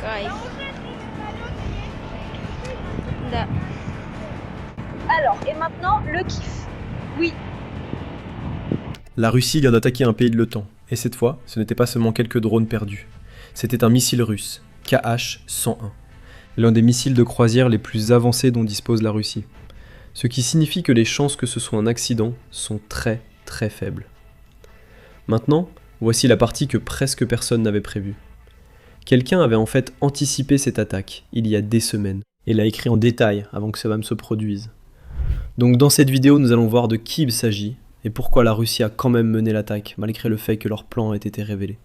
guys. Da. Alors, et maintenant, le kiff. Oui. La Russie vient d'attaquer un pays de l'OTAN, et cette fois, ce n'était pas seulement quelques drones perdus. C'était un missile russe, KH-101, l'un des missiles de croisière les plus avancés dont dispose la Russie. Ce qui signifie que les chances que ce soit un accident sont très très faibles. Maintenant, voici la partie que presque personne n'avait prévue. Quelqu'un avait en fait anticipé cette attaque, il y a des semaines, et l'a écrit en détail avant que cela se produise. Donc dans cette vidéo, nous allons voir de qui il s'agit, et pourquoi la Russie a quand même mené l'attaque, malgré le fait que leur plan ait été révélé.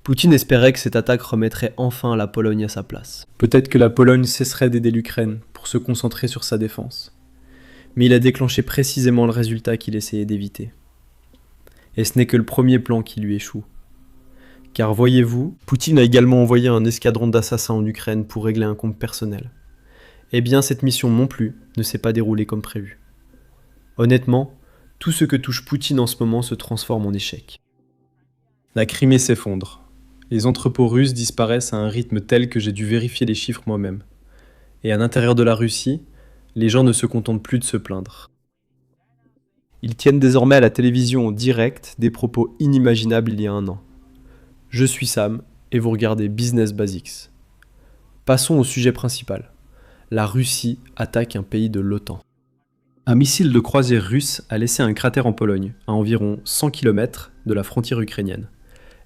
Poutine espérait que cette attaque remettrait enfin la Pologne à sa place. Peut-être que la Pologne cesserait d'aider l'Ukraine pour se concentrer sur sa défense. Mais il a déclenché précisément le résultat qu'il essayait d'éviter. Et ce n'est que le premier plan qui lui échoue. Car voyez-vous, Poutine a également envoyé un escadron d'assassins en Ukraine pour régler un compte personnel. Eh bien cette mission non plus ne s'est pas déroulée comme prévu. Honnêtement, tout ce que touche Poutine en ce moment se transforme en échec. La Crimée s'effondre. Les entrepôts russes disparaissent à un rythme tel que j'ai dû vérifier les chiffres moi-même. Et à l'intérieur de la Russie, les gens ne se contentent plus de se plaindre. Ils tiennent désormais à la télévision en direct des propos inimaginables il y a un an. Je suis Sam, et vous regardez Business Basics. Passons au sujet principal. La Russie attaque un pays de l'OTAN. Un missile de croisière russe a laissé un cratère en Pologne, à environ 100 km de la frontière ukrainienne.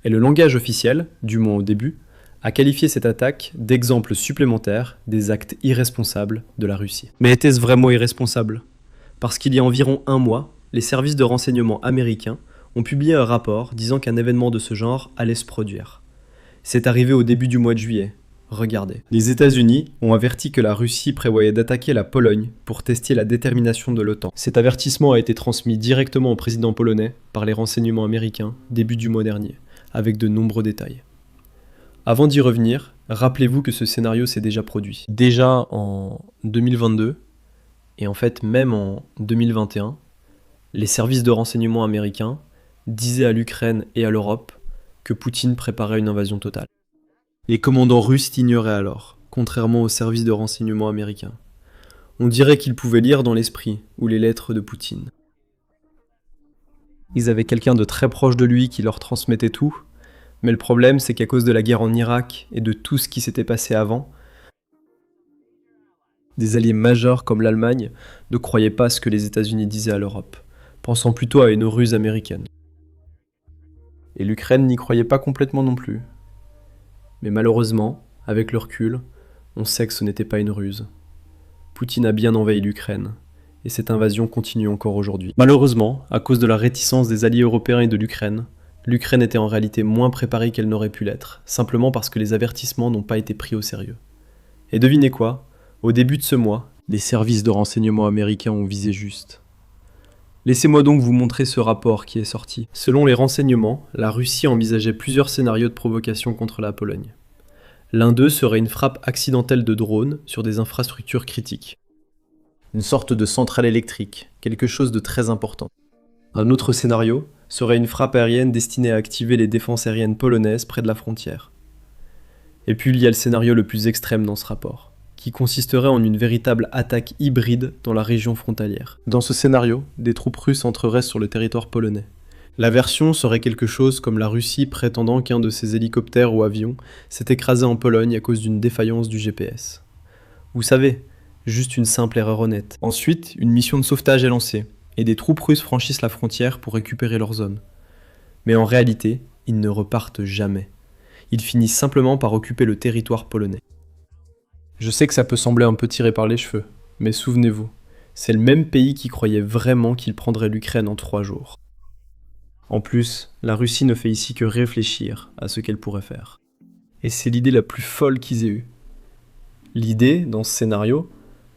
Et le langage officiel, du moins au début, a qualifié cette attaque d'exemple supplémentaire des actes irresponsables de la Russie. Mais était-ce vraiment irresponsable ? Parce qu'il y a environ un mois, les services de renseignement américains ont publié un rapport disant qu'un événement de ce genre allait se produire. C'est arrivé au début du mois de juillet. Regardez. Les États-Unis ont averti que la Russie prévoyait d'attaquer la Pologne pour tester la détermination de l'OTAN. Cet avertissement a été transmis directement au président polonais par les renseignements américains début du mois dernier, avec de nombreux détails. Avant d'y revenir, rappelez-vous que ce scénario s'est déjà produit. Déjà en 2022, et en fait même en 2021, les services de renseignement américains disaient à l'Ukraine et à l'Europe que Poutine préparait une invasion totale. Les commandants russes l'ignoraient alors, contrairement aux services de renseignement américains. On dirait qu'ils pouvaient lire dans l'esprit ou les lettres de Poutine. Ils avaient quelqu'un de très proche de lui qui leur transmettait tout, mais le problème c'est qu'à cause de la guerre en Irak et de tout ce qui s'était passé avant, des alliés majeurs comme l'Allemagne ne croyaient pas ce que les États-Unis disaient à l'Europe, pensant plutôt à une ruse américaine. Et l'Ukraine n'y croyait pas complètement non plus. Mais malheureusement, avec le recul, on sait que ce n'était pas une ruse. Poutine a bien envahi l'Ukraine, et cette invasion continue encore aujourd'hui. Malheureusement, à cause de la réticence des alliés européens et de l'Ukraine était en réalité moins préparée qu'elle n'aurait pu l'être, simplement parce que les avertissements n'ont pas été pris au sérieux. Et devinez quoi ? Au début de ce mois, les services de renseignement américains ont visé juste. Laissez-moi donc vous montrer ce rapport qui est sorti. Selon les renseignements, la Russie envisageait plusieurs scénarios de provocation contre la Pologne. L'un d'eux serait une frappe accidentelle de drone sur des infrastructures critiques. Une sorte de centrale électrique, quelque chose de très important. Un autre scénario serait une frappe aérienne destinée à activer les défenses aériennes polonaises près de la frontière. Et puis il y a le scénario le plus extrême dans ce rapport, qui consisterait en une véritable attaque hybride dans la région frontalière. Dans ce scénario, des troupes russes entreraient sur le territoire polonais. La version serait quelque chose comme la Russie prétendant qu'un de ses hélicoptères ou avions s'est écrasé en Pologne à cause d'une défaillance du GPS. Vous savez, juste une simple erreur honnête. Ensuite, une mission de sauvetage est lancée, et des troupes russes franchissent la frontière pour récupérer leur zone. Mais en réalité, ils ne repartent jamais. Ils finissent simplement par occuper le territoire polonais. Je sais que ça peut sembler un peu tiré par les cheveux, mais souvenez-vous, c'est le même pays qui croyait vraiment qu'il prendrait l'Ukraine en 3 jours. En plus, la Russie ne fait ici que réfléchir à ce qu'elle pourrait faire. Et c'est l'idée la plus folle qu'ils aient eue. L'idée, dans ce scénario,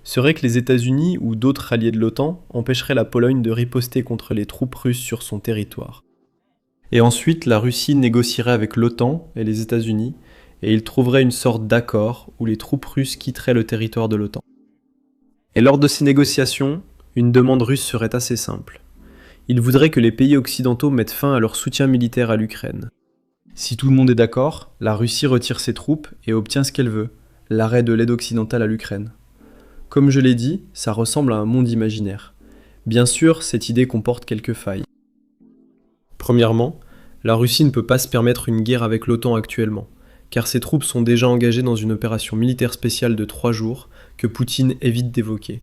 serait que les États-Unis ou d'autres alliés de l'OTAN empêcheraient la Pologne de riposter contre les troupes russes sur son territoire. Et ensuite, la Russie négocierait avec l'OTAN et les États-Unis, et ils trouveraient une sorte d'accord où les troupes russes quitteraient le territoire de l'OTAN. Et lors de ces négociations, une demande russe serait assez simple. Ils voudraient que les pays occidentaux mettent fin à leur soutien militaire à l'Ukraine. Si tout le monde est d'accord, la Russie retire ses troupes et obtient ce qu'elle veut, l'arrêt de l'aide occidentale à l'Ukraine. Comme je l'ai dit, ça ressemble à un monde imaginaire. Bien sûr, cette idée comporte quelques failles. Premièrement, la Russie ne peut pas se permettre une guerre avec l'OTAN actuellement, car ses troupes sont déjà engagées dans une opération militaire spéciale de 3 jours que Poutine évite d'évoquer.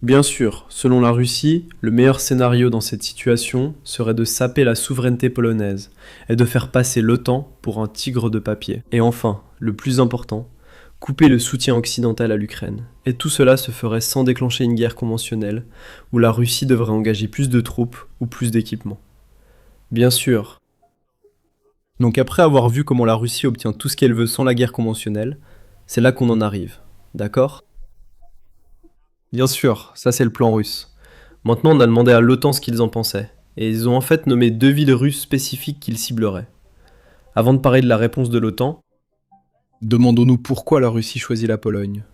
Bien sûr, selon la Russie, le meilleur scénario dans cette situation serait de saper la souveraineté polonaise et de faire passer l'OTAN pour un tigre de papier. Et enfin, le plus important, couper le soutien occidental à l'Ukraine. Et tout cela se ferait sans déclencher une guerre conventionnelle, où la Russie devrait engager plus de troupes ou plus d'équipements. Bien sûr. Donc après avoir vu comment la Russie obtient tout ce qu'elle veut sans la guerre conventionnelle, c'est là qu'on en arrive. D'accord ? Bien sûr, ça c'est le plan russe. Maintenant on a demandé à l'OTAN ce qu'ils en pensaient, et ils ont en fait nommé 2 villes russes spécifiques qu'ils cibleraient. Avant de parler de la réponse de l'OTAN, demandons-nous pourquoi la Russie choisit la Pologne.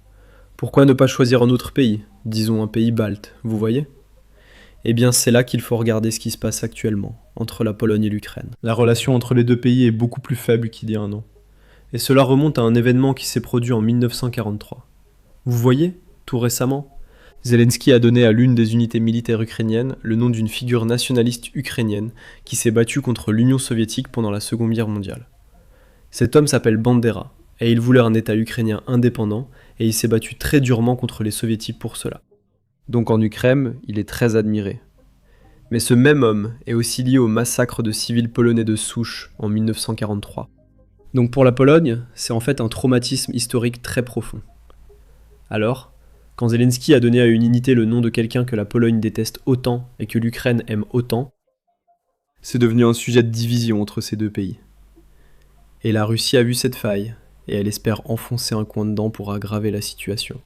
Pourquoi ne pas choisir un autre pays, disons un pays balte, vous voyez ? Eh bien c'est là qu'il faut regarder ce qui se passe actuellement, entre la Pologne et l'Ukraine. La relation entre les deux pays est beaucoup plus faible qu'il y a un an. Et cela remonte à un événement qui s'est produit en 1943. Vous voyez, tout récemment, Zelensky a donné à l'une des unités militaires ukrainiennes le nom d'une figure nationaliste ukrainienne qui s'est battue contre l'Union soviétique pendant la Seconde Guerre mondiale. Cet homme s'appelle Bandera, et il voulait un État ukrainien indépendant, et il s'est battu très durement contre les soviétiques pour cela. Donc en Ukraine, il est très admiré. Mais ce même homme est aussi lié au massacre de civils polonais de Souche en 1943. Donc pour la Pologne, c'est en fait un traumatisme historique très profond. Alors, quand Zelensky a donné à une unité le nom de quelqu'un que la Pologne déteste autant et que l'Ukraine aime autant, c'est devenu un sujet de division entre ces deux pays. Et la Russie a vu cette faille, et elle espère enfoncer un coin dedans pour aggraver la situation.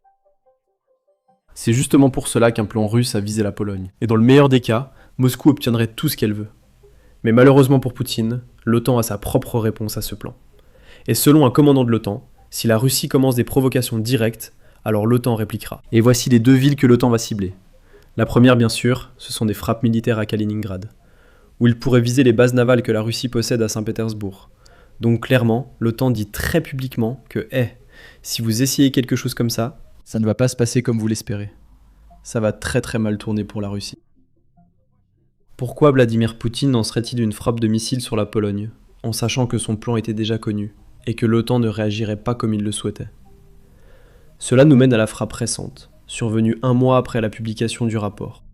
C'est justement pour cela qu'un plan russe a visé la Pologne. Et dans le meilleur des cas, Moscou obtiendrait tout ce qu'elle veut. Mais malheureusement pour Poutine, l'OTAN a sa propre réponse à ce plan. Et selon un commandant de l'OTAN, si la Russie commence des provocations directes, alors l'OTAN répliquera. Et voici les 2 villes que l'OTAN va cibler. La première, bien sûr, ce sont des frappes militaires à Kaliningrad, où il pourrait viser les bases navales que la Russie possède à Saint-Pétersbourg. Donc clairement, l'OTAN dit très publiquement que, si vous essayez quelque chose comme ça ne va pas se passer comme vous l'espérez. Ça va très très mal tourner pour la Russie. Pourquoi Vladimir Poutine en serait-il une frappe de missile sur la Pologne, en sachant que son plan était déjà connu, et que l'OTAN ne réagirait pas comme il le souhaitait ? Cela nous mène à la frappe récente, survenue 1 mois après la publication du rapport.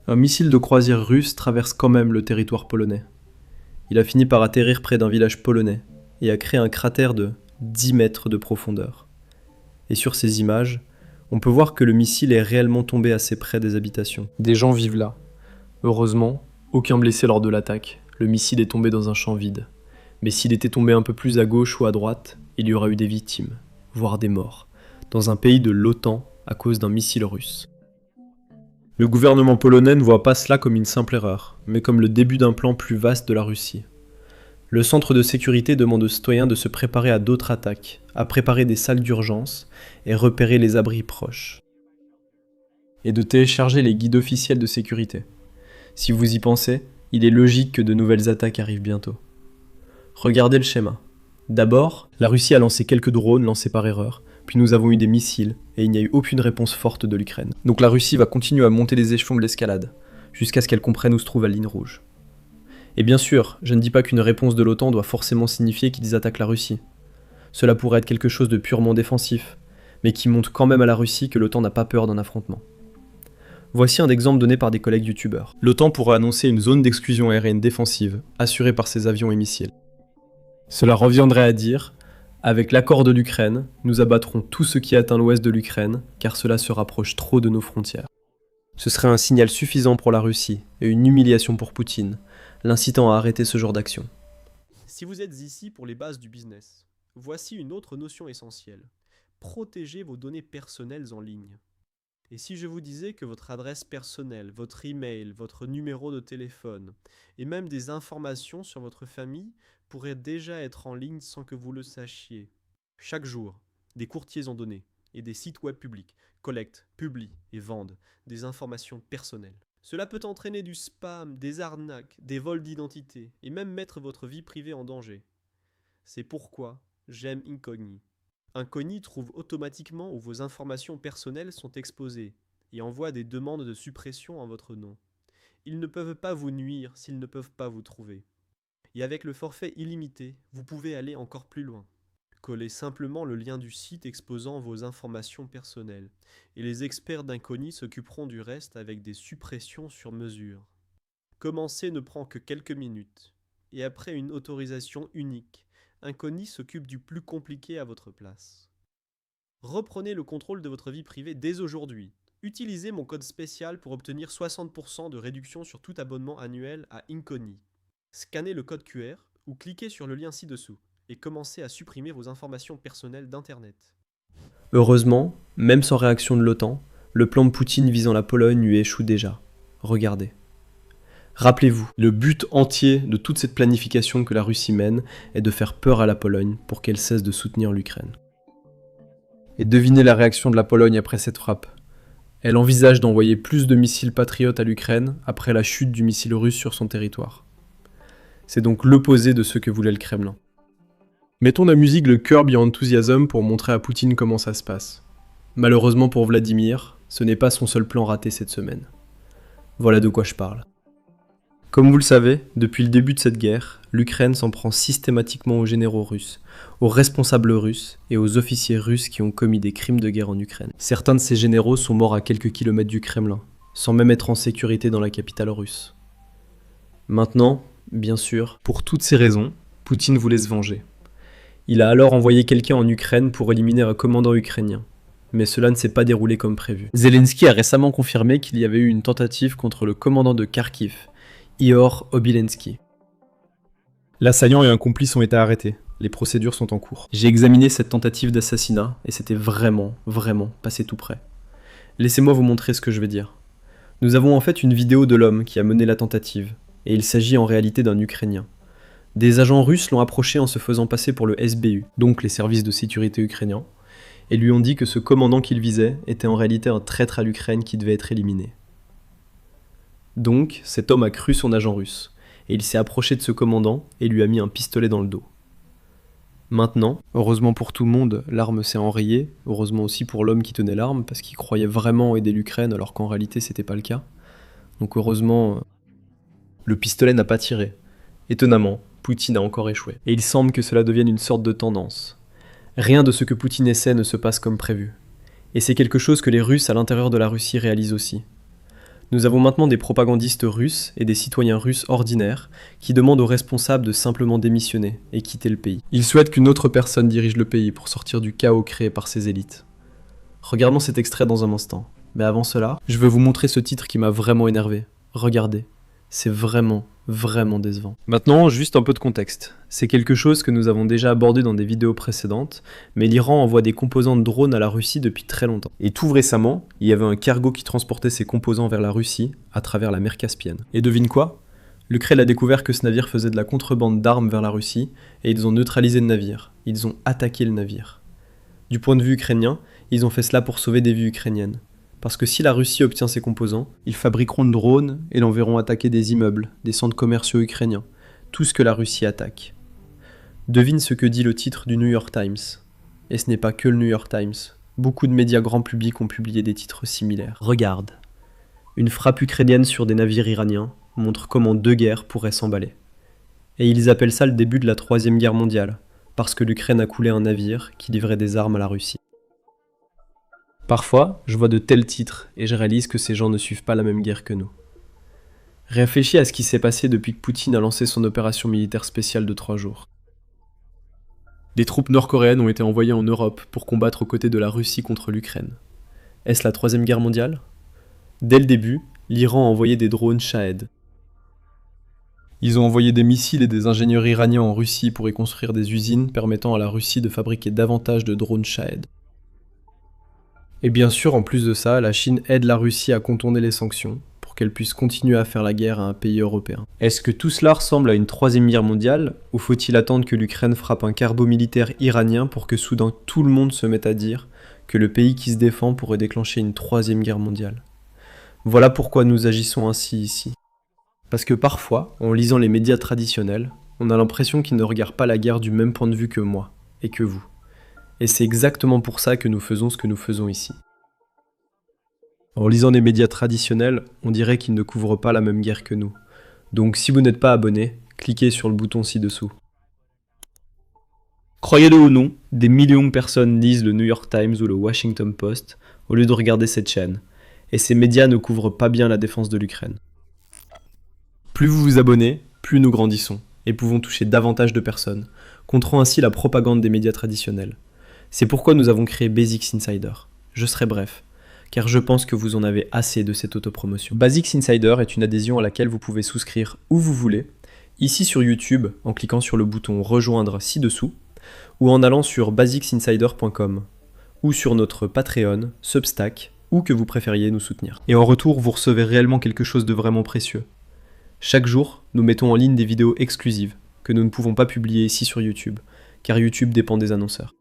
Un missile de croisière russe traverse quand même le territoire polonais. Il a fini par atterrir près d'un village polonais, et a créé un cratère de 10 mètres de profondeur. Et sur ces images, on peut voir que le missile est réellement tombé assez près des habitations. Des gens vivent là. Heureusement, aucun blessé lors de l'attaque. Le missile est tombé dans un champ vide. Mais s'il était tombé un peu plus à gauche ou à droite, il y aurait eu des victimes, voire des morts, dans un pays de l'OTAN à cause d'un missile russe. Le gouvernement polonais ne voit pas cela comme une simple erreur, mais comme le début d'un plan plus vaste de la Russie. Le centre de sécurité demande aux citoyens de se préparer à d'autres attaques, à préparer des salles d'urgence et repérer les abris proches. Et de télécharger les guides officiels de sécurité. Si vous y pensez, il est logique que de nouvelles attaques arrivent bientôt. Regardez le schéma. D'abord, la Russie a lancé quelques drones lancés par erreur, puis nous avons eu des missiles, et il n'y a eu aucune réponse forte de l'Ukraine. Donc la Russie va continuer à monter les échelons de l'escalade, jusqu'à ce qu'elle comprenne où se trouve la ligne rouge. Et bien sûr, je ne dis pas qu'une réponse de l'OTAN doit forcément signifier qu'ils attaquent la Russie. Cela pourrait être quelque chose de purement défensif, mais qui montre quand même à la Russie que l'OTAN n'a pas peur d'un affrontement. Voici un exemple donné par des collègues youtubeurs. L'OTAN pourrait annoncer une zone d'exclusion aérienne défensive, assurée par ses avions et missiles. Cela reviendrait à dire, avec l'accord de l'Ukraine, nous abattrons tout ce qui atteint l'ouest de l'Ukraine, car cela se rapproche trop de nos frontières. Ce serait un signal suffisant pour la Russie, et une humiliation pour Poutine, l'incitant à arrêter ce genre d'action. Si vous êtes ici pour les bases du business, voici une autre notion essentielle. Protégez vos données personnelles en ligne. Et si je vous disais que votre adresse personnelle, votre email, votre numéro de téléphone, et même des informations sur votre famille pourraient déjà être en ligne sans que vous le sachiez. Chaque jour, des courtiers en données et des sites web publics collectent, publient et vendent des informations personnelles. Cela peut entraîner du spam, des arnaques, des vols d'identité, et même mettre votre vie privée en danger. C'est pourquoi j'aime Incogni. Incogni trouve automatiquement où vos informations personnelles sont exposées, et envoie des demandes de suppression en votre nom. Ils ne peuvent pas vous nuire s'ils ne peuvent pas vous trouver. Et avec le forfait illimité, vous pouvez aller encore plus loin. Collez simplement le lien du site exposant vos informations personnelles, et les experts d'Incogni s'occuperont du reste avec des suppressions sur mesure. Commencer ne prend que quelques minutes, et après une autorisation unique, Incogni s'occupe du plus compliqué à votre place. Reprenez le contrôle de votre vie privée dès aujourd'hui. Utilisez mon code spécial pour obtenir 60% de réduction sur tout abonnement annuel à Incogni. Scannez le code QR ou cliquez sur le lien ci-dessous et commencez à supprimer vos informations personnelles d'Internet. Heureusement, même sans réaction de l'OTAN, le plan de Poutine visant la Pologne lui échoue déjà. Regardez. Rappelez-vous, le but entier de toute cette planification que la Russie mène est de faire peur à la Pologne pour qu'elle cesse de soutenir l'Ukraine. Et devinez la réaction de la Pologne après cette frappe. Elle envisage d'envoyer plus de missiles patriotes à l'Ukraine après la chute du missile russe sur son territoire. C'est donc l'opposé de ce que voulait le Kremlin. Mettons la musique le Curb Your Enthusiasm pour montrer à Poutine comment ça se passe. Malheureusement pour Vladimir, ce n'est pas son seul plan raté cette semaine. Voilà de quoi je parle. Comme vous le savez, depuis le début de cette guerre, l'Ukraine s'en prend systématiquement aux généraux russes, aux responsables russes et aux officiers russes qui ont commis des crimes de guerre en Ukraine. Certains de ces généraux sont morts à quelques kilomètres du Kremlin, sans même être en sécurité dans la capitale russe. Maintenant, bien sûr, pour toutes ces raisons, Poutine voulait se venger. Il a alors envoyé quelqu'un en Ukraine pour éliminer un commandant ukrainien. Mais cela ne s'est pas déroulé comme prévu. Zelensky a récemment confirmé qu'il y avait eu une tentative contre le commandant de Kharkiv, Ihor Obilensky. L'assaillant et un complice ont été arrêtés. Les procédures sont en cours. J'ai examiné cette tentative d'assassinat et c'était vraiment passé tout près. Laissez-moi vous montrer ce que je vais dire. Nous avons en fait une vidéo de l'homme qui a mené la tentative, et il s'agit en réalité d'un Ukrainien. Des agents russes l'ont approché en se faisant passer pour le SBU, donc les services de sécurité ukrainiens, et lui ont dit que ce commandant qu'il visait était en réalité un traître à l'Ukraine qui devait être éliminé. Donc, cet homme a cru son agent russe, et il s'est approché de ce commandant et lui a mis un pistolet dans le dos. Maintenant, heureusement pour tout le monde, l'arme s'est enrayée, heureusement aussi pour l'homme qui tenait l'arme, parce qu'il croyait vraiment aider l'Ukraine alors qu'en réalité c'était pas le cas. Donc heureusement, le pistolet n'a pas tiré. Étonnamment, Poutine a encore échoué. Et il semble que cela devienne une sorte de tendance. Rien de ce que Poutine essaie ne se passe comme prévu. Et c'est quelque chose que les Russes à l'intérieur de la Russie réalisent aussi. Nous avons maintenant des propagandistes russes et des citoyens russes ordinaires qui demandent aux responsables de simplement démissionner et quitter le pays. Ils souhaitent qu'une autre personne dirige le pays pour sortir du chaos créé par ces élites. Regardons cet extrait dans un instant. Mais avant cela, je veux vous montrer ce titre qui m'a vraiment énervé. Regardez, c'est vraiment décevant. Maintenant, juste un peu de contexte. C'est quelque chose que nous avons déjà abordé dans des vidéos précédentes, mais l'Iran envoie des composants de drones à la Russie depuis très longtemps. Et tout récemment, il y avait un cargo qui transportait ces composants vers la Russie à travers la mer Caspienne. Et devine quoi ? L'Ukraine a découvert que ce navire faisait de la contrebande d'armes vers la Russie, et ils ont neutralisé le navire. Ils ont attaqué le navire. Du point de vue ukrainien, ils ont fait cela pour sauver des vies ukrainiennes. Parce que si la Russie obtient ces composants, ils fabriqueront de drones et l'enverront attaquer des immeubles, des centres commerciaux ukrainiens, tout ce que la Russie attaque. Devine ce que dit le titre du New York Times. Et ce n'est pas que le New York Times. Beaucoup de médias grand public ont publié des titres similaires. Regarde. Une frappe ukrainienne sur des navires iraniens montre comment deux guerres pourraient s'emballer. Et ils appellent ça le début de la Troisième Guerre mondiale, parce que l'Ukraine a coulé un navire qui livrait des armes à la Russie. Parfois, je vois de tels titres et je réalise que ces gens ne suivent pas la même guerre que nous. Réfléchis à ce qui s'est passé depuis que Poutine a lancé son opération militaire spéciale de 3 jours. Des troupes nord-coréennes ont été envoyées en Europe pour combattre aux côtés de la Russie contre l'Ukraine. Est-ce la Troisième Guerre mondiale ? Dès le début, l'Iran a envoyé des drones Shahed. Ils ont envoyé des missiles et des ingénieurs iraniens en Russie pour y construire des usines permettant à la Russie de fabriquer davantage de drones Shahed. Et bien sûr, en plus de ça, la Chine aide la Russie à contourner les sanctions pour qu'elle puisse continuer à faire la guerre à un pays européen. Est-ce que tout cela ressemble à une troisième guerre mondiale, ou faut-il attendre que l'Ukraine frappe un cargo militaire iranien pour que soudain tout le monde se mette à dire que le pays qui se défend pourrait déclencher une troisième guerre mondiale ? Voilà pourquoi nous agissons ainsi ici. Parce que parfois, en lisant les médias traditionnels, on a l'impression qu'ils ne regardent pas la guerre du même point de vue que moi, et que vous. Et c'est exactement pour ça que nous faisons ce que nous faisons ici. En lisant les médias traditionnels, on dirait qu'ils ne couvrent pas la même guerre que nous. Donc si vous n'êtes pas abonné, cliquez sur le bouton ci-dessous. Croyez-le ou non, des millions de personnes lisent le New York Times ou le Washington Post au lieu de regarder cette chaîne. Et ces médias ne couvrent pas bien la défense de l'Ukraine. Plus vous vous abonnez, plus nous grandissons et pouvons toucher davantage de personnes, contrant ainsi la propagande des médias traditionnels. C'est pourquoi nous avons créé Basics Insider. Je serai bref, car je pense que vous en avez assez de cette autopromotion. Basics Insider est une adhésion à laquelle vous pouvez souscrire où vous voulez, ici sur YouTube en cliquant sur le bouton rejoindre ci-dessous, ou en allant sur basicsinsider.com, ou sur notre Patreon, Substack, ou que vous préfériez nous soutenir. Et en retour, vous recevez réellement quelque chose de vraiment précieux. Chaque jour, nous mettons en ligne des vidéos exclusives que nous ne pouvons pas publier ici sur YouTube, car YouTube dépend des annonceurs.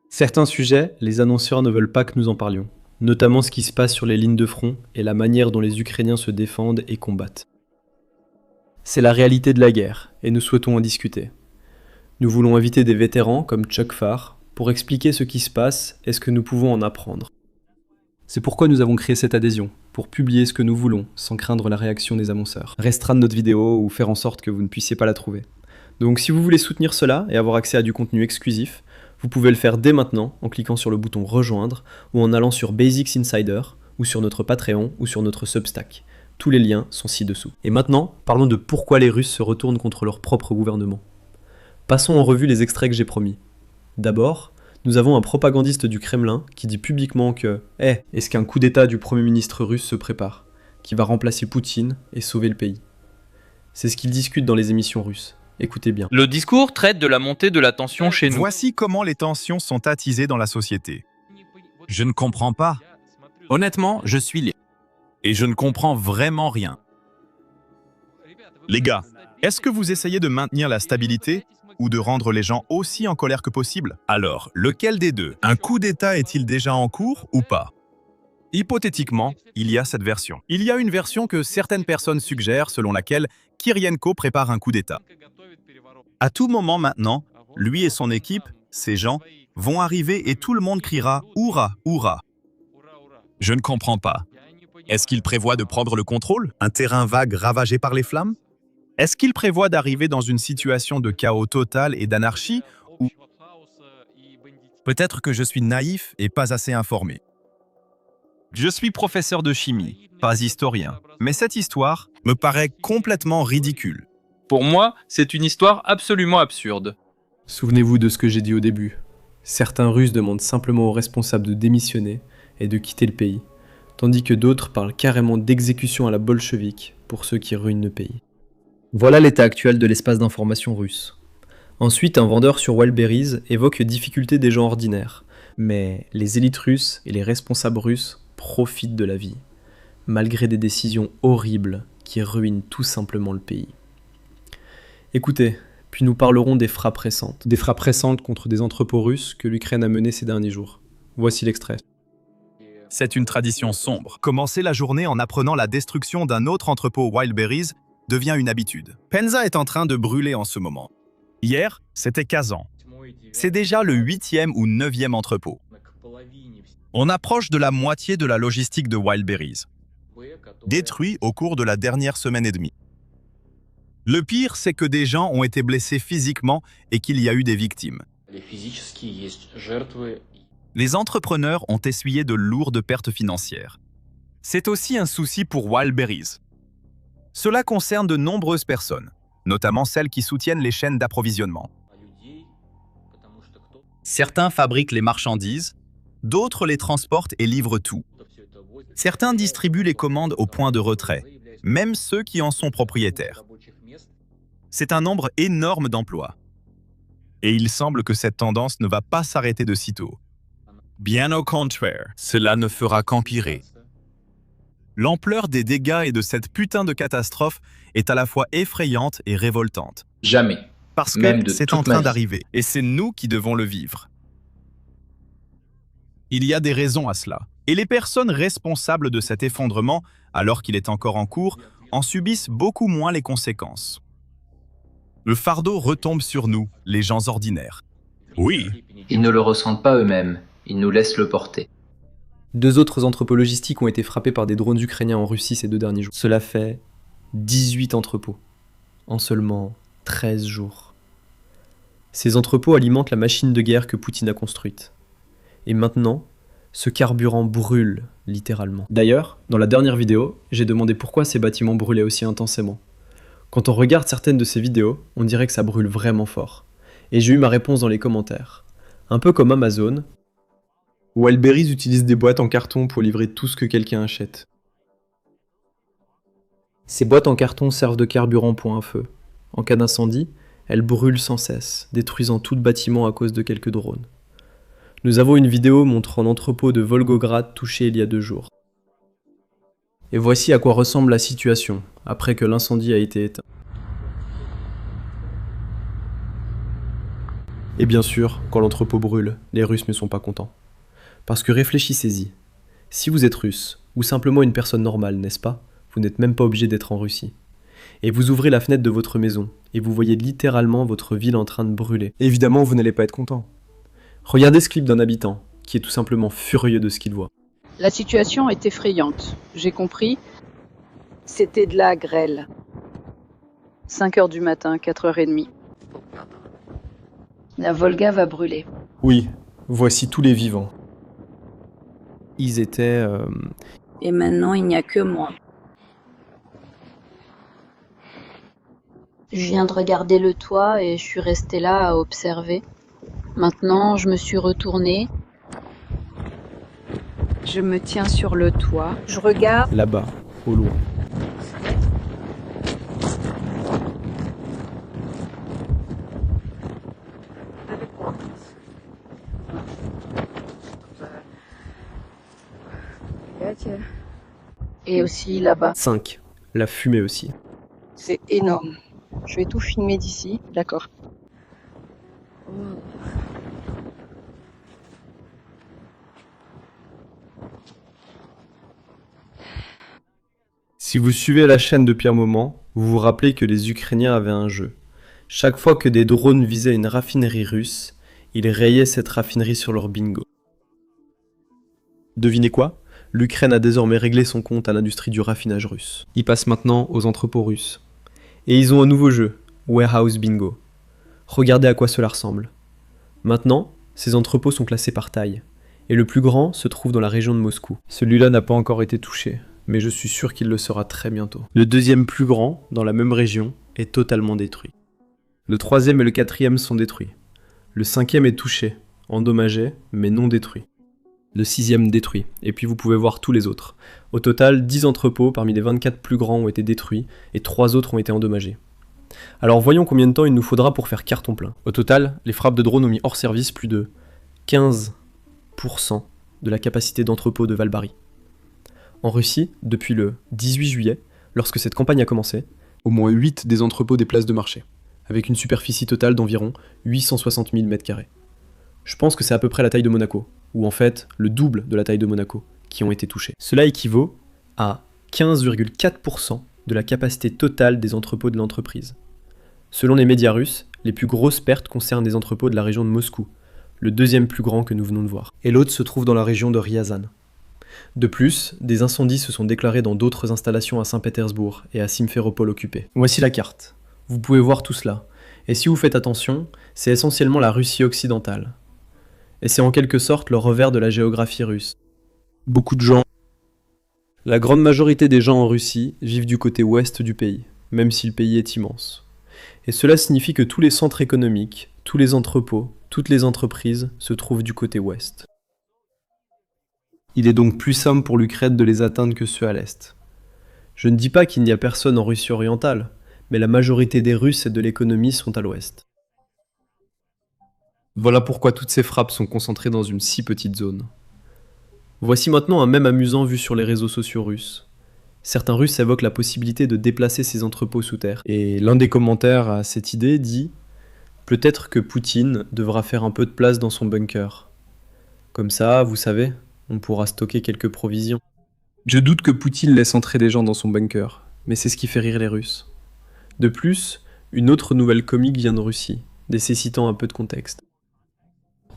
Certains sujets, les annonceurs ne veulent pas que nous en parlions, notamment ce qui se passe sur les lignes de front et la manière dont les Ukrainiens se défendent et combattent. C'est la réalité de la guerre, et nous souhaitons en discuter. Nous voulons inviter des vétérans comme Chuck Farr pour expliquer ce qui se passe et ce que nous pouvons en apprendre. C'est pourquoi nous avons créé cette adhésion, pour publier ce que nous voulons, sans craindre la réaction des annonceurs, restreindre notre vidéo ou faire en sorte que vous ne puissiez pas la trouver. Donc si vous voulez soutenir cela et avoir accès à du contenu exclusif, vous pouvez le faire dès maintenant en cliquant sur le bouton rejoindre ou en allant sur Basics Insider ou sur notre Patreon ou sur notre Substack. Tous les liens sont ci-dessous. Et maintenant, parlons de pourquoi les Russes se retournent contre leur propre gouvernement. Passons en revue les extraits que j'ai promis. D'abord, nous avons un propagandiste du Kremlin qui dit publiquement que « est-ce qu'un coup d'état du Premier ministre russe se prépare, qui va remplacer Poutine et sauver le pays ?» C'est ce qu'il discute dans les émissions russes. Écoutez bien. Le discours traite de la montée de la tension chez nous. Voici comment les tensions sont attisées dans la société. Je ne comprends pas. Honnêtement, je suis libre. Et je ne comprends vraiment rien. Les gars, est-ce que vous essayez de maintenir la stabilité ou de rendre les gens aussi en colère que possible? Alors, lequel des deux? Un coup d'État est-il déjà en cours ou pas? Hypothétiquement, il y a cette version. Il y a une version que certaines personnes suggèrent selon laquelle Kirienko prépare un coup d'État. À tout moment maintenant, lui et son équipe, ces gens, vont arriver et tout le monde criera « Hourra, hourra !» Je ne comprends pas. Est-ce qu'il prévoit de prendre le contrôle? Un terrain vague ravagé par les flammes? Est-ce qu'il prévoit d'arriver dans une situation de chaos total et d'anarchie ou... Peut-être que je suis naïf et pas assez informé. Je suis professeur de chimie, pas historien, mais cette histoire me paraît complètement ridicule. Pour moi, c'est une histoire absolument absurde. Souvenez-vous de ce que j'ai dit au début. Certains Russes demandent simplement aux responsables de démissionner et de quitter le pays, tandis que d'autres parlent carrément d'exécution à la bolchevique pour ceux qui ruinent le pays. Voilà l'état actuel de l'espace d'information russe. Ensuite, un vendeur sur Wildberries évoque les difficultés des gens ordinaires, mais les élites russes et les responsables russes profitent de la vie, malgré des décisions horribles qui ruinent tout simplement le pays. Écoutez, puis nous parlerons des frappes récentes. Des frappes récentes contre des entrepôts russes que l'Ukraine a menées ces derniers jours. Voici l'extrait. C'est une tradition sombre. Commencer la journée en apprenant la destruction d'un autre entrepôt Wildberries devient une habitude. Penza est en train de brûler en ce moment. Hier, c'était Kazan. C'est déjà le 8e ou 9e entrepôt. On approche de la moitié de la logistique de Wildberries, détruit au cours de la dernière semaine et demie. Le pire, c'est que des gens ont été blessés physiquement et qu'il y a eu des victimes. Les entrepreneurs ont essuyé de lourdes pertes financières. C'est aussi un souci pour Wildberries. Cela concerne de nombreuses personnes, notamment celles qui soutiennent les chaînes d'approvisionnement. Certains fabriquent les marchandises, d'autres les transportent et livrent tout. Certains distribuent les commandes au point de retrait, même ceux qui en sont propriétaires. C'est un nombre énorme d'emplois. Et il semble que cette tendance ne va pas s'arrêter de sitôt. Bien au contraire, cela ne fera qu'empirer. L'ampleur des dégâts et de cette putain de catastrophe est à la fois effrayante et révoltante. Jamais. Parce Même que de c'est toute en ma train vie. d'arriver, et c'est nous qui devons le vivre. Il y a des raisons à cela. Et les personnes responsables de cet effondrement, alors qu'il est encore en cours, en subissent beaucoup moins les conséquences. Le fardeau retombe sur nous, les gens ordinaires. Oui, Ils ne le ressentent pas eux-mêmes, ils nous laissent le porter. 2 autres entrepôts logistiques ont été frappés par des drones ukrainiens en Russie ces 2 derniers jours. Cela fait 18 entrepôts en seulement 13 jours. Ces entrepôts alimentent la machine de guerre que Poutine a construite. Et maintenant, ce carburant brûle, littéralement. D'ailleurs, dans la dernière vidéo, j'ai demandé pourquoi ces bâtiments brûlaient aussi intensément. Quand on regarde certaines de ces vidéos, on dirait que ça brûle vraiment fort. Et j'ai eu ma réponse dans les commentaires. Un peu comme Amazon, où Wildberries utilise des boîtes en carton pour livrer tout ce que quelqu'un achète. Ces boîtes en carton servent de carburant pour un feu. En cas d'incendie, elles brûlent sans cesse, détruisant tout le bâtiment à cause de quelques drones. Nous avons une vidéo montrant l'entrepôt de Volgograd touché il y a 2 jours. Et voici à quoi ressemble la situation, après que l'incendie a été éteint. Et bien sûr, quand l'entrepôt brûle, les Russes ne sont pas contents. Parce que réfléchissez-y, si vous êtes russe, ou simplement une personne normale, n'est-ce pas, vous n'êtes même pas obligé d'être en Russie. Et vous ouvrez la fenêtre de votre maison, et vous voyez littéralement votre ville en train de brûler. Évidemment, vous n'allez pas être content. Regardez ce clip d'un habitant, qui est tout simplement furieux de ce qu'il voit. La situation est effrayante. J'ai compris. C'était de la grêle. 5h du matin, 4h30. La Volga va brûler. Oui, voici tous les vivants. Ils étaient... Et maintenant, il n'y a que moi. Je viens de regarder le toit et je suis restée là à observer. Maintenant, je me suis retournée. Je me tiens sur le toit. Je regarde. là-bas, au loin. Et aussi là-bas. 5. La fumée aussi. C'est énorme. Je vais tout filmer d'ici. D'accord. Si vous suivez la chaîne depuis un moment, vous vous rappelez que les Ukrainiens avaient un jeu. Chaque fois que des drones visaient une raffinerie russe, ils rayaient cette raffinerie sur leur bingo. Devinez quoi ? L'Ukraine a désormais réglé son compte à l'industrie du raffinage russe. Ils passent maintenant aux entrepôts russes. Et ils ont un nouveau jeu, Warehouse Bingo. Regardez à quoi cela ressemble. Maintenant, ces entrepôts sont classés par taille. Et le plus grand se trouve dans la région de Moscou. Celui-là n'a pas encore été touché, mais je suis sûr qu'il le sera très bientôt. Le deuxième plus grand, dans la même région, est totalement détruit. Le 3e et le 4e sont détruits. Le 5e est touché, endommagé, mais non détruit. Le 6e détruit, et puis vous pouvez voir tous les autres. Au total, 10 entrepôts parmi les 24 plus grands ont été détruits, et 3 autres ont été endommagés. Alors voyons combien de temps il nous faudra pour faire carton plein. Au total, les frappes de drones ont mis hors service plus de 15% de la capacité d'entrepôt de Valbari. En Russie, depuis le 18 juillet, lorsque cette campagne a commencé, au moins 8 des entrepôts des places de marché, avec une superficie totale d'environ 860 000 m². Je pense que c'est à peu près la taille de Monaco, ou en fait le double de la taille de Monaco, qui ont été touchés. Cela équivaut à 15,4% de la capacité totale des entrepôts de l'entreprise. Selon les médias russes, les plus grosses pertes concernent des entrepôts de la région de Moscou, le deuxième plus grand que nous venons de voir, et l'autre se trouve dans la région de Ryazan. De plus, des incendies se sont déclarés dans d'autres installations à Saint-Pétersbourg et à Simferopol occupées. Voici la carte. Vous pouvez voir tout cela. Et si vous faites attention, c'est essentiellement la Russie occidentale. Et c'est en quelque sorte le revers de la géographie russe. Beaucoup de gens... La grande majorité des gens en Russie vivent du côté ouest du pays, même si le pays est immense. Et cela signifie que tous les centres économiques, tous les entrepôts, toutes les entreprises se trouvent du côté ouest. Il est donc plus simple pour l'Ukraine de les atteindre que ceux à l'est. Je ne dis pas qu'il n'y a personne en Russie orientale, mais la majorité des Russes et de l'économie sont à l'ouest. Voilà pourquoi toutes ces frappes sont concentrées dans une si petite zone. Voici maintenant un mème amusant vu sur les réseaux sociaux russes. Certains Russes évoquent la possibilité de déplacer ces entrepôts sous terre, et l'un des commentaires à cette idée dit « Peut-être que Poutine devra faire un peu de place dans son bunker. Comme ça, vous savez, On pourra stocker quelques provisions. Je doute que Poutine laisse entrer des gens dans son bunker, mais c'est ce qui fait rire les Russes. De plus, une autre nouvelle comique vient de Russie, nécessitant un peu de contexte.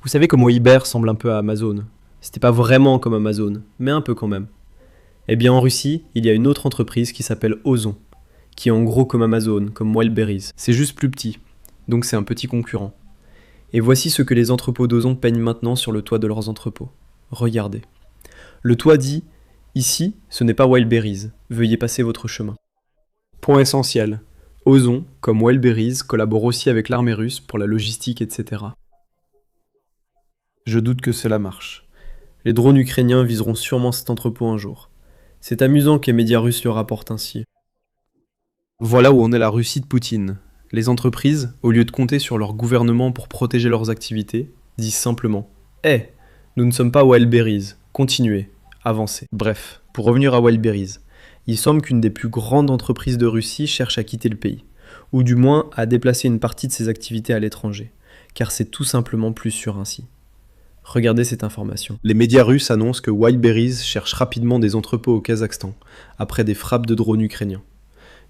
Vous savez comment eBay ressemble un peu à Amazon. C'était pas vraiment comme Amazon, mais un peu quand même. Eh bien en Russie, il y a une autre entreprise qui s'appelle Ozon, qui est en gros comme Amazon, comme Wildberries. C'est juste plus petit, donc c'est un petit concurrent. Et voici ce que les entrepôts d'Ozon peignent maintenant sur le toit de leurs entrepôts. Regardez. Le toit dit « Ici, ce n'est pas Wildberries, veuillez passer votre chemin ». Point essentiel. Ozon, comme Wildberries, collabore aussi avec l'armée russe pour la logistique, etc. Je doute que cela marche. Les drones ukrainiens viseront sûrement cet entrepôt un jour. C'est amusant que les médias russes le rapportent ainsi. Voilà où en est la Russie de Poutine. Les entreprises, au lieu de compter sur leur gouvernement pour protéger leurs activités, disent simplement « Hé, nous ne sommes pas Wildberries, continuez, avancez ». Bref, pour revenir à Wildberries, il semble qu'une des plus grandes entreprises de Russie cherche à quitter le pays, ou du moins à déplacer une partie de ses activités à l'étranger, car c'est tout simplement plus sûr ainsi. Regardez cette information. Les médias russes annoncent que Wildberries cherche rapidement des entrepôts au Kazakhstan, après des frappes de drones ukrainiens.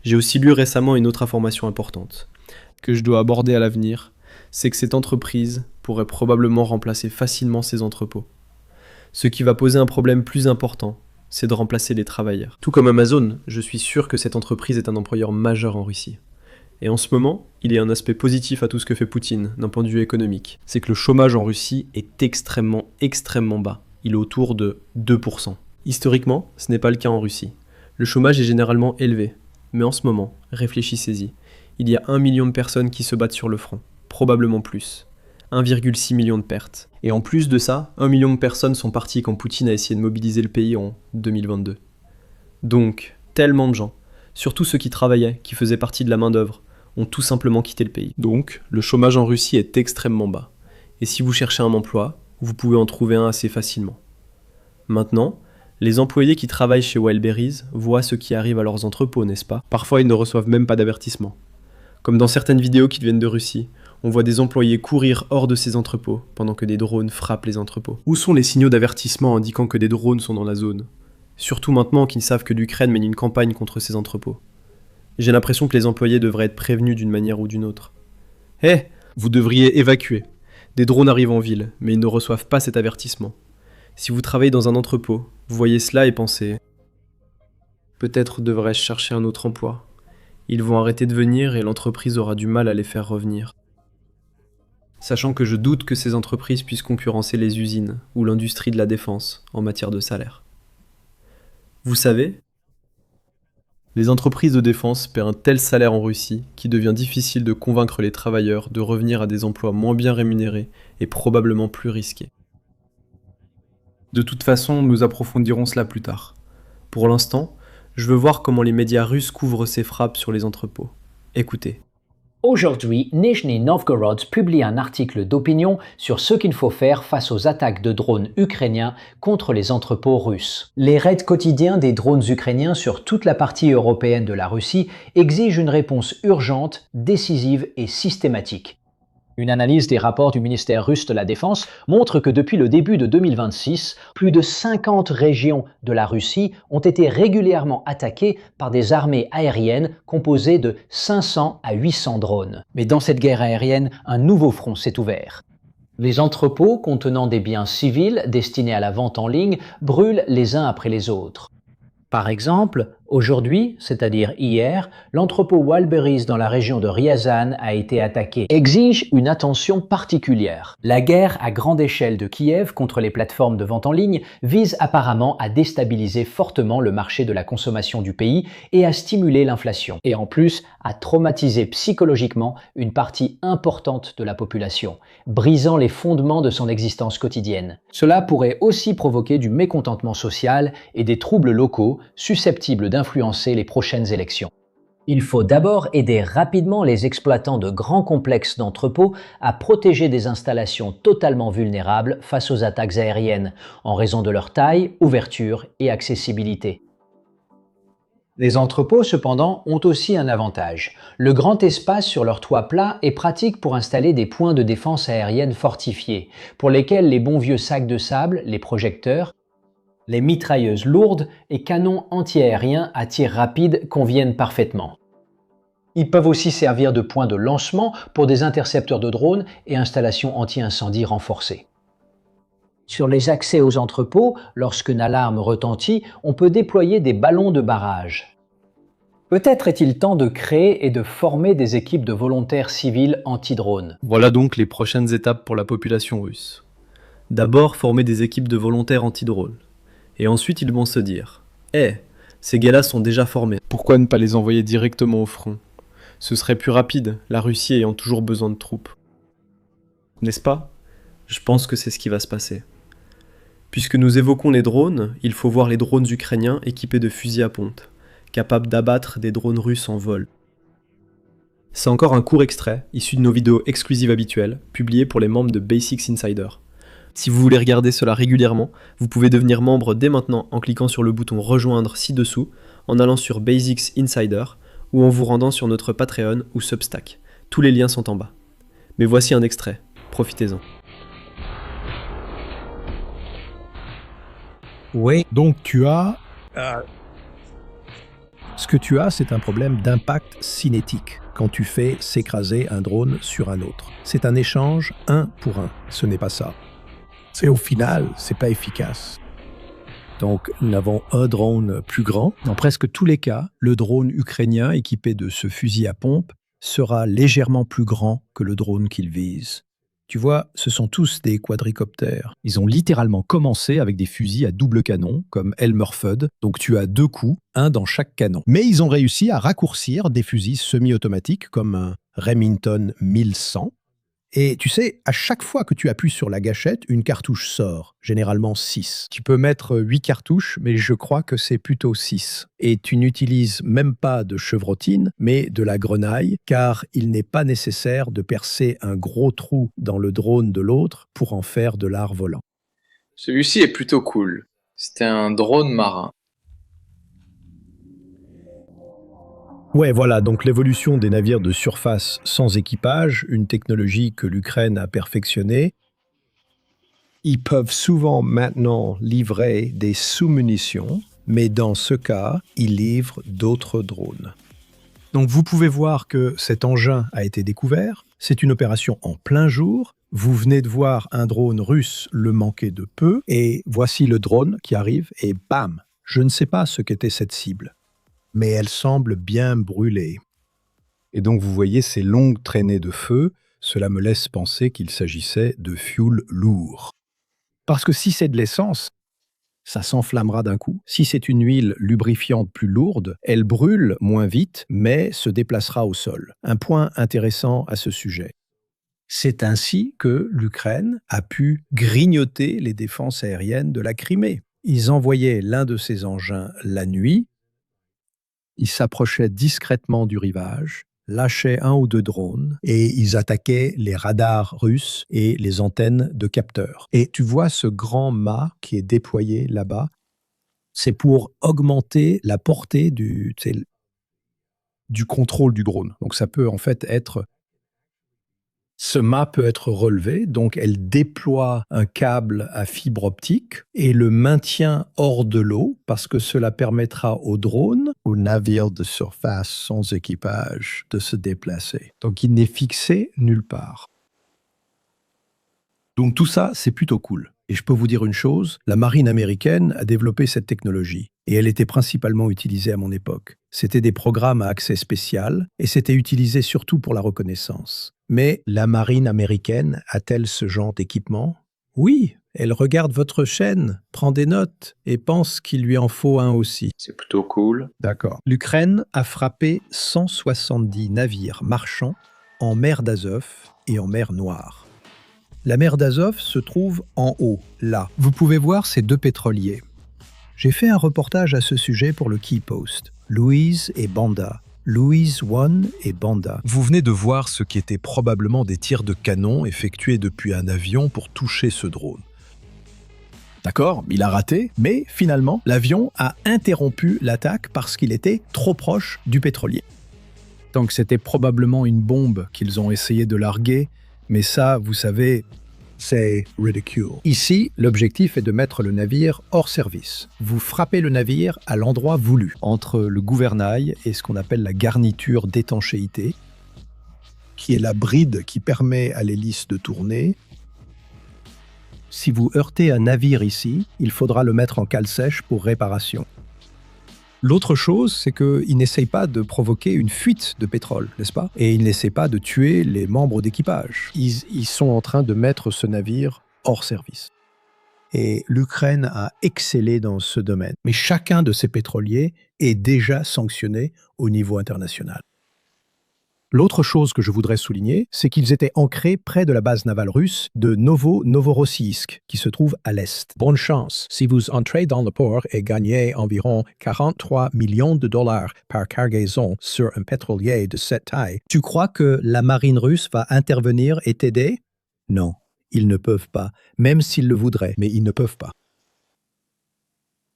J'ai aussi lu récemment une autre information importante, que je dois aborder à l'avenir, c'est que cette entreprise pourrait probablement remplacer facilement ces entrepôts. Ce qui va poser un problème plus important, c'est de remplacer les travailleurs. Tout comme Amazon, je suis sûr que cette entreprise est un employeur majeur en Russie. Et en ce moment, il y a un aspect positif à tout ce que fait Poutine, d'un point de vue économique. C'est que le chômage en Russie est extrêmement bas. Il est autour de 2%. Historiquement, ce n'est pas le cas en Russie. Le chômage est généralement élevé. Mais en ce moment, réfléchissez-y. Il y a 1 million de personnes qui se battent sur le front. Probablement plus. 1,6 million de pertes. Et en plus de ça, 1 million de personnes sont parties quand Poutine a essayé de mobiliser le pays en 2022. Donc, tellement de gens, surtout ceux qui travaillaient, qui faisaient partie de la main-d'œuvre, ont tout simplement quitté le pays. Donc, le chômage en Russie est extrêmement bas. Et si vous cherchez un emploi, vous pouvez en trouver un assez facilement. Maintenant, les employés qui travaillent chez Wildberries voient ce qui arrive à leurs entrepôts, n'est-ce pas? Parfois, ils ne reçoivent même pas d'avertissement. Comme dans certaines vidéos qui viennent de Russie, on voit des employés courir hors de ces entrepôts pendant que des drones frappent les entrepôts. Où sont les signaux d'avertissement indiquant que des drones sont dans la zone? Surtout maintenant qu'ils savent que l'Ukraine mène une campagne contre ces entrepôts. J'ai l'impression que les employés devraient être prévenus d'une manière ou d'une autre. Hé, vous devriez évacuer. Des drones arrivent en ville, mais ils ne reçoivent pas cet avertissement. Si vous travaillez dans un entrepôt, vous voyez cela et pensez « Peut-être devrais-je chercher un autre emploi. Ils vont arrêter de venir et l'entreprise aura du mal à les faire revenir. » Sachant que je doute que ces entreprises puissent concurrencer les usines ou l'industrie de la défense en matière de salaire. Vous savez, les entreprises de défense paient un tel salaire en Russie qu'il devient difficile de convaincre les travailleurs de revenir à des emplois moins bien rémunérés et probablement plus risqués. De toute façon, nous approfondirons cela plus tard. Pour l'instant, je veux voir comment les médias russes couvrent ces frappes sur les entrepôts. Écoutez. Aujourd'hui, Nijni Novgorod publie un article d'opinion sur ce qu'il faut faire face aux attaques de drones ukrainiens contre les entrepôts russes. Les raids quotidiens des drones ukrainiens sur toute la partie européenne de la Russie exigent une réponse urgente, décisive et systématique. Une analyse des rapports du ministère russe de la Défense montre que depuis le début de 2026, plus de 50 régions de la Russie ont été régulièrement attaquées par des armées aériennes composées de 500 à 800 drones. Mais dans cette guerre aérienne, un nouveau front s'est ouvert. Les entrepôts contenant des biens civils destinés à la vente en ligne brûlent les uns après les autres. Par exemple, aujourd'hui, c'est-à-dire hier, l'entrepôt Wildberries dans la région de Ryazan a été attaqué. Exige une attention particulière. La guerre à grande échelle de Kiev contre les plateformes de vente en ligne vise apparemment à déstabiliser fortement le marché de la consommation du pays et à stimuler l'inflation. Et en plus, à traumatiser psychologiquement une partie importante de la population, brisant les fondements de son existence quotidienne. Cela pourrait aussi provoquer du mécontentement social et des troubles locaux susceptibles d'influencer les prochaines élections. Il faut d'abord aider rapidement les exploitants de grands complexes d'entrepôts à protéger des installations totalement vulnérables face aux attaques aériennes, en raison de leur taille, ouverture et accessibilité. Les entrepôts, cependant, ont aussi un avantage. Le grand espace sur leur toit plat est pratique pour installer des points de défense aérienne fortifiés, pour lesquels les bons vieux sacs de sable, les projecteurs, Les mitrailleuses lourdes et canons anti-aériens à tir rapide conviennent parfaitement. Ils peuvent aussi servir de point de lancement pour des intercepteurs de drones et installations anti-incendie renforcées. Sur les accès aux entrepôts, lorsqu'une alarme retentit, on peut déployer des ballons de barrage. Peut-être est-il temps de créer et de former des équipes de volontaires civils anti-drones. Voilà donc les prochaines étapes pour la population russe. D'abord, former des équipes de volontaires anti-drones. Et ensuite, ils vont se dire « ces gars-là sont déjà formés. Pourquoi ne pas les envoyer directement au front ? Ce serait plus rapide, la Russie ayant toujours besoin de troupes. » N'est-ce pas ? Je pense que c'est ce qui va se passer. Puisque nous évoquons les drones, il faut voir les drones ukrainiens équipés de fusils à pompe, capables d'abattre des drones russes en vol. C'est encore un court extrait, issu de nos vidéos exclusives habituelles, publiées pour les membres de Basics Insider. Si vous voulez regarder cela régulièrement, vous pouvez devenir membre dès maintenant en cliquant sur le bouton rejoindre ci-dessous, en allant sur Basics Insider, ou en vous rendant sur notre Patreon ou Substack. Tous les liens sont en bas. Mais voici un extrait, profitez-en. Oui, donc tu as... Ce que tu as, c'est un problème d'impact cinétique quand tu fais s'écraser un drone sur un autre. C'est un échange 1 pour 1. Ce n'est pas ça. C'est au final, c'est pas efficace. Donc, nous avons un drone plus grand. Dans presque tous les cas, le drone ukrainien équipé de ce fusil à pompe sera légèrement plus grand que le drone qu'il vise. Tu vois, ce sont tous des quadricoptères. Ils ont littéralement commencé avec des fusils à double canon, comme Elmer Fudd, donc tu as 2 coups, un dans chaque canon. Mais ils ont réussi à raccourcir des fusils semi-automatiques, comme un Remington 1100. Et tu sais, à chaque fois que tu appuies sur la gâchette, une cartouche sort, généralement 6. Tu peux mettre 8 cartouches, mais je crois que c'est plutôt 6. Et tu n'utilises même pas de chevrotine, mais de la grenaille, car il n'est pas nécessaire de percer un gros trou dans le drone de l'autre pour en faire de l'art volant. Celui-ci est plutôt cool. C'était un drone marin. Ouais, voilà, donc l'évolution des navires de surface sans équipage, une technologie que l'Ukraine a perfectionnée. Ils peuvent souvent maintenant livrer des sous-munitions, mais dans ce cas, ils livrent d'autres drones. Donc vous pouvez voir que cet engin a été découvert, c'est une opération en plein jour, vous venez de voir un drone russe le manquer de peu, et voici le drone qui arrive, et bam, je ne sais pas ce qu'était cette cible. Mais elle semble bien brûlée. Et donc vous voyez ces longues traînées de feu, cela me laisse penser qu'il s'agissait de fuel lourd. Parce que si c'est de l'essence, ça s'enflammera d'un coup. Si c'est une huile lubrifiante plus lourde, elle brûle moins vite, mais se déplacera au sol. Un point intéressant à ce sujet. C'est ainsi que l'Ukraine a pu grignoter les défenses aériennes de la Crimée. Ils envoyaient l'un de ces engins la nuit. Ils s'approchaient discrètement du rivage, lâchaient 1 ou 2 drones et ils attaquaient les radars russes et les antennes de capteurs. Et tu vois ce grand mât qui est déployé là-bas, c'est pour augmenter la portée du contrôle du drone. Donc ça peut en fait être... Ce mât peut être relevé, donc elle déploie un câble à fibre optique et le maintient hors de l'eau parce que cela permettra aux drones, aux navires de surface sans équipage, de se déplacer. Donc il n'est fixé nulle part. Donc tout ça, c'est plutôt cool. Et je peux vous dire une chose, la marine américaine a développé cette technologie et elle était principalement utilisée à mon époque. C'était des programmes à accès spécial et c'était utilisé surtout pour la reconnaissance. Mais la marine américaine a-t-elle ce genre d'équipement ? Oui, elle regarde votre chaîne, prend des notes et pense qu'il lui en faut un aussi. C'est plutôt cool. D'accord. L'Ukraine a frappé 170 navires marchands en mer d'Azov et en mer Noire. La mer d'Azov se trouve en haut, là. Vous pouvez voir ces 2 pétroliers. J'ai fait un reportage à ce sujet pour le Key Post. Louise et Banda. Louise One et Banda. Vous venez de voir ce qui étaient probablement des tirs de canon effectués depuis un avion pour toucher ce drone. D'accord, il a raté, mais finalement, l'avion a interrompu l'attaque parce qu'il était trop proche du pétrolier. Donc c'était probablement une bombe qu'ils ont essayé de larguer, mais ça, vous savez, C'est ridicule. Ici, l'objectif est de mettre le navire hors service. Vous frappez le navire à l'endroit voulu. Entre le gouvernail et ce qu'on appelle la garniture d'étanchéité, qui est la bride qui permet à l'hélice de tourner. Si vous heurtez un navire ici, il faudra le mettre en cale sèche pour réparation. L'autre chose, c'est qu'ils n'essayent pas de provoquer une fuite de pétrole, n'est-ce pas? Et ils n'essayent pas de tuer les membres d'équipage. Ils sont en train de mettre ce navire hors service. Et l'Ukraine a excellé dans ce domaine. Mais chacun de ces pétroliers est déjà sanctionné au niveau international. L'autre chose que je voudrais souligner, c'est qu'ils étaient ancrés près de la base navale russe de Novorossiysk, qui se trouve à l'est. Bonne chance si vous entrez dans le port et gagnez environ 43 millions de dollars par cargaison sur un pétrolier de cette taille. Tu crois que la marine russe va intervenir et t'aider? Non, ils ne peuvent pas, même s'ils le voudraient, mais ils ne peuvent pas.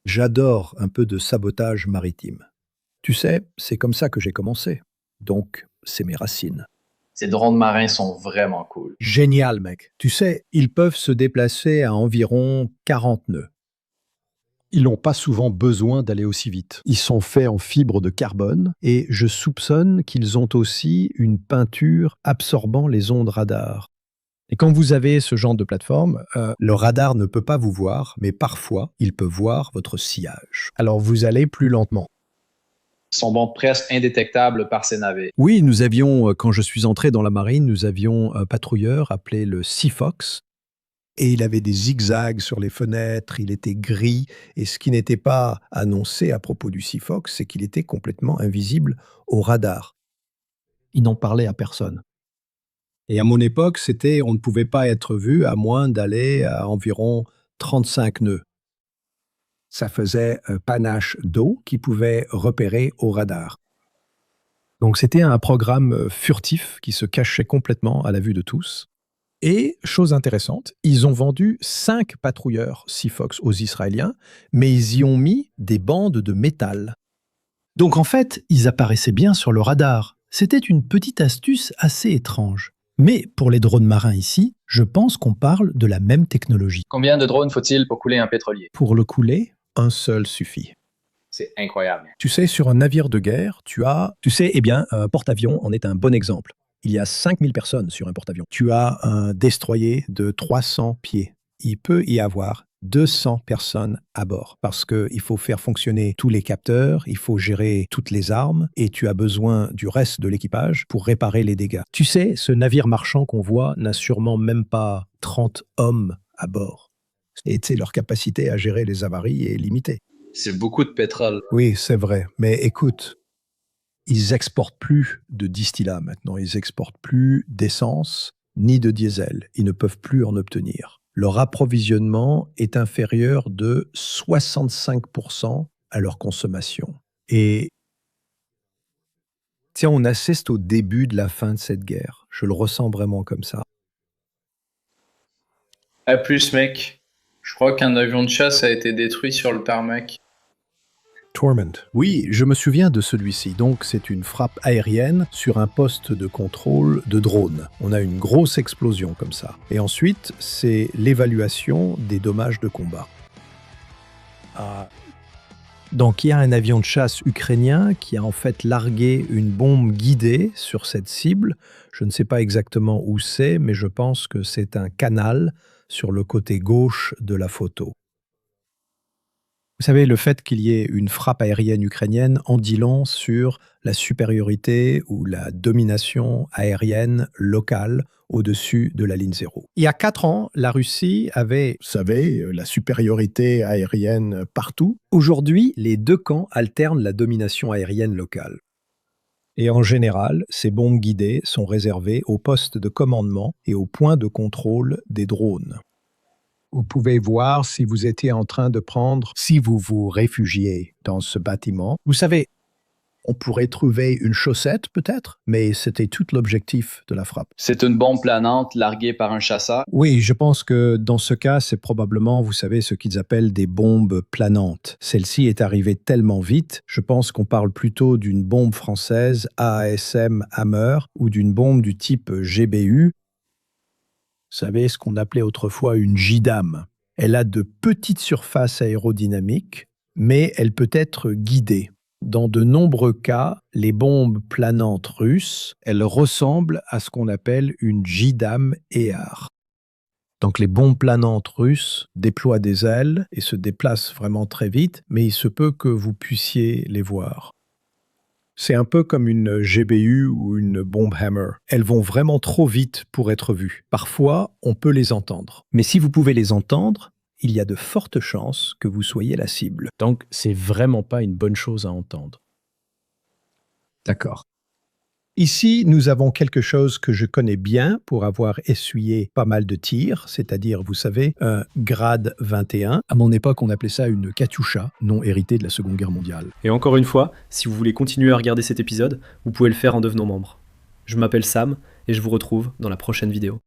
J'adore un peu de sabotage maritime. Tu sais, c'est comme ça que j'ai commencé. Donc, c'est mes racines. Ces drones marins sont vraiment cool. Génial, mec. Tu sais, ils peuvent se déplacer à environ 40 nœuds. Ils n'ont pas souvent besoin d'aller aussi vite. Ils sont faits en fibre de carbone et je soupçonne qu'ils ont aussi une peinture absorbant les ondes radar. Et quand vous avez ce genre de plateforme, le radar ne peut pas vous voir, mais parfois, il peut voir votre sillage. Alors vous allez plus lentement. Ils sont presque indétectables par ces navires. Oui, nous avions, quand je suis entré dans la marine, nous avions un patrouilleur appelé le Sea Fox. Et il avait des zigzags sur les fenêtres, il était gris. Et ce qui n'était pas annoncé à propos du Sea Fox, c'est qu'il était complètement invisible au radar. Il n'en parlait à personne. Et à mon époque, on ne pouvait pas être vu à moins d'aller à environ 35 nœuds. Ça faisait un panache d'eau qui pouvait repérer au radar. Donc c'était un programme furtif qui se cachait complètement à la vue de tous. Et, chose intéressante, ils ont vendu 5 patrouilleurs Sea Fox aux Israéliens, mais ils y ont mis des bandes de métal. Donc en fait, ils apparaissaient bien sur le radar. C'était une petite astuce assez étrange. Mais pour les drones marins ici, je pense qu'on parle de la même technologie. Combien de drones faut-il pour couler un pétrolier? Pour le couler, un seul suffit. C'est incroyable. Tu sais, sur un navire de guerre, un porte-avions en est un bon exemple. Il y a 5000 personnes sur un porte-avions. Tu as un destroyer de 300 pieds. Il peut y avoir 200 personnes à bord parce qu'il faut faire fonctionner tous les capteurs, il faut gérer toutes les armes et tu as besoin du reste de l'équipage pour réparer les dégâts. Tu sais, ce navire marchand qu'on voit n'a sûrement même pas 30 hommes à bord. Et tu sais, leur capacité à gérer les avaries est limitée. C'est beaucoup de pétrole. Oui, c'est vrai. Mais écoute, ils exportent plus de distillats maintenant. Ils exportent plus d'essence ni de diesel. Ils ne peuvent plus en obtenir. Leur approvisionnement est inférieur de 65% à leur consommation. Et tiens, on assiste au début de la fin de cette guerre. Je le ressens vraiment comme ça. À plus, mec. Je crois qu'un avion de chasse a été détruit sur le tarmac. Torment. Oui, je me souviens de celui-ci. Donc, c'est une frappe aérienne sur un poste de contrôle de drone. On a une grosse explosion comme ça. Et ensuite, c'est l'évaluation des dommages de combat. Donc, il y a un avion de chasse ukrainien qui a en fait largué une bombe guidée sur cette cible. Je ne sais pas exactement où c'est, mais je pense que c'est un canal sur le côté gauche de la photo. Vous savez, le fait qu'il y ait une frappe aérienne ukrainienne en dit long sur la supériorité ou la domination aérienne locale au-dessus de la ligne zéro. Il y a 4 ans, la Russie avait, vous savez, la supériorité aérienne partout. Aujourd'hui, les deux camps alternent la domination aérienne locale. Et en général, ces bombes guidées sont réservées aux postes de commandement et aux points de contrôle des drones. Vous pouvez voir si vous étiez en train de prendre, si vous vous réfugiez dans ce bâtiment. Vous savez, on pourrait trouver une chaussette peut-être, mais c'était tout l'objectif de la frappe. C'est une bombe planante larguée par un chasseur. Oui, je pense que dans ce cas, c'est probablement, vous savez, ce qu'ils appellent des bombes planantes. Celle-ci est arrivée tellement vite, je pense qu'on parle plutôt d'une bombe française AASM Hammer ou d'une bombe du type GBU. savez, ce qu'on appelait autrefois une JDAM. Elle a de petites surfaces aérodynamiques, mais elle peut être guidée. Dans de nombreux cas, les bombes planantes russes, elles ressemblent à ce qu'on appelle une JDAM EAR. Donc les bombes planantes russes déploient des ailes et se déplacent vraiment très vite, mais il se peut que vous puissiez les voir. C'est un peu comme une GBU ou une bombe Hammer. Elles vont vraiment trop vite pour être vues. Parfois, on peut les entendre. Mais si vous pouvez les entendre, il y a de fortes chances que vous soyez la cible. Donc, c'est vraiment pas une bonne chose à entendre. D'accord. Ici, nous avons quelque chose que je connais bien pour avoir essuyé pas mal de tirs, c'est-à-dire, vous savez, un grade 21. À mon époque, on appelait ça une Katyusha, non héritée de la Seconde Guerre mondiale. Et encore une fois, si vous voulez continuer à regarder cet épisode, vous pouvez le faire en devenant membre. Je m'appelle Sam et je vous retrouve dans la prochaine vidéo.